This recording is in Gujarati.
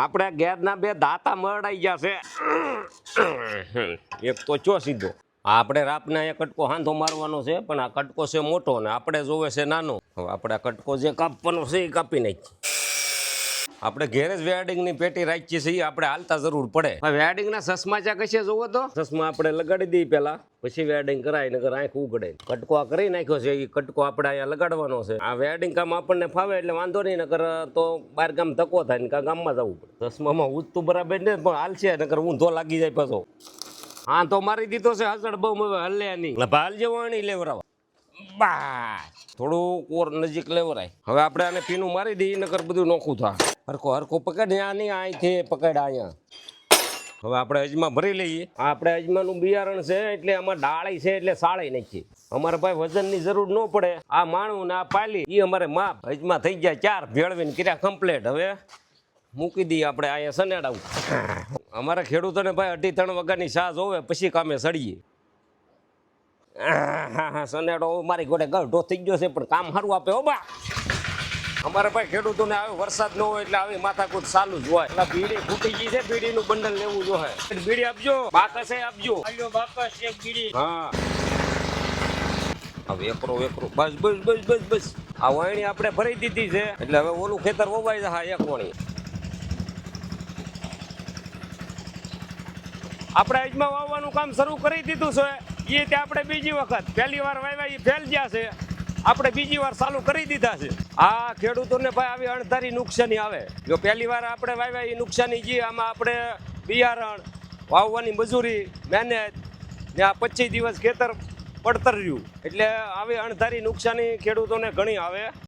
આપણે ઘેરના બે દાતા મરડાઈ ગયા છે. એક તો ચો સીધો આપણે રાપના એક કટકો હાંધો મારવાનો છે, પણ આ કટકો છે મોટો ને આપણે જોવે છે નાનો. હવે આપણે આ કટકો જે કાપવાનો છે એ કાપી નાખી. આપણે ઘેર જ વેડિંગની પેટી રાખીએ છીએ, આપણે હાલતા જરૂર પડે. વેડિંગના ચશ્મા ચા કશે જોવો તો ચશ્મા આપણે લગાડી દઈએ પેલા, પછી વેડિંગ કરાય નકર આંખ ઉગડે. કટકો આ કરી નાખ્યો છે, એ કટકો આપણે અહીંયા લગાડવાનો છે. આ વેડિંગ કામ આપણને ફાવે એટલે વાંધો નહીં, નકર તો બાર ગામ ધક્કો થાય ને કાં ગામમાં જવું પડે. ચશ્મામાં ઉચતું બરાબર ને પણ હાલશે, નકર ઊંધો લાગી જાય પાછો. હા તો મારી દીધો છે હસડ બહુ હલ્લે નહીં હાલ જેવો નહીં લેવરાવા. બસ થોડું કોર નજીક લેવરાય. હવે આપણે આને પીનું મારી દઈએ, નકર બધું નોખું થાય. હરખો હરખો પકડ આ નહીં, અહીંથી પકડ અહીંયા. હવે આપણે અજમા ભરી લઈએ. આપણે અજમાનું બિયારણ છે એટલે આમાં ડાળી છે એટલે સાળી નાખીએ. અમારે ભાઈ વજનની જરૂર ન પડે. આ માણું ને આ પાલી એ અમારે માપ. અજમા થઈ ગયા 4 ભેળવીને કર્યા કમ્પ્લેટ. હવે મૂકી દઈએ આપણે અહીંયા સનેડાવું. અમારા ખેડૂતોને ભાઈ 2:30 વાગ્યાની ચા જોવે પછી કામે સડીએ. હા સનેડો મારી ગોડે ગઢો થઈ ગયો છે, પણ કામ સારું આપે હો બા. અમારા ભાઈ ખેડૂતોને આવે વરસાદ ન હોય એટલે આવી માથાકૂટ ચાલુ જ હોય. એટલે બીડી ફૂટી ગઈ છે, બીડીનું બંડલ લેવું જોઈએ. બીડી આપજો, બાકસ આપજો. બાકસ એક બીડી. હા હવે એકરો બસ બસ બસ બસ બસ. આ વાયણી આપણે ભરી દીધી છે એટલે હવે ઓલું ખેતર વવાઈ જાય. એક વાણી આપણે અજમા વાવવાનું કામ શરૂ કરી દીધું છે. એ તે આપણે બીજી વખત પહેલી વાર વાવ્યા એ ફેલ ગયા છે, આપણે બીજી વાર ચાલુ કરી દીધા છે. આ ખેડૂતોને ભાઈ આવી અણધારી નુકસાની આવે. જો પહેલી વાર આપણે વાવ્યા એ નુકસાની જે આમાં આપણે બિયારણ વાવવાની મજૂરી મહેનત ને આ 25 દિવસ ખેતર પડતર રહ્યું એટલે આવી અણધારી નુકસાની ખેડૂતોને ઘણી આવે.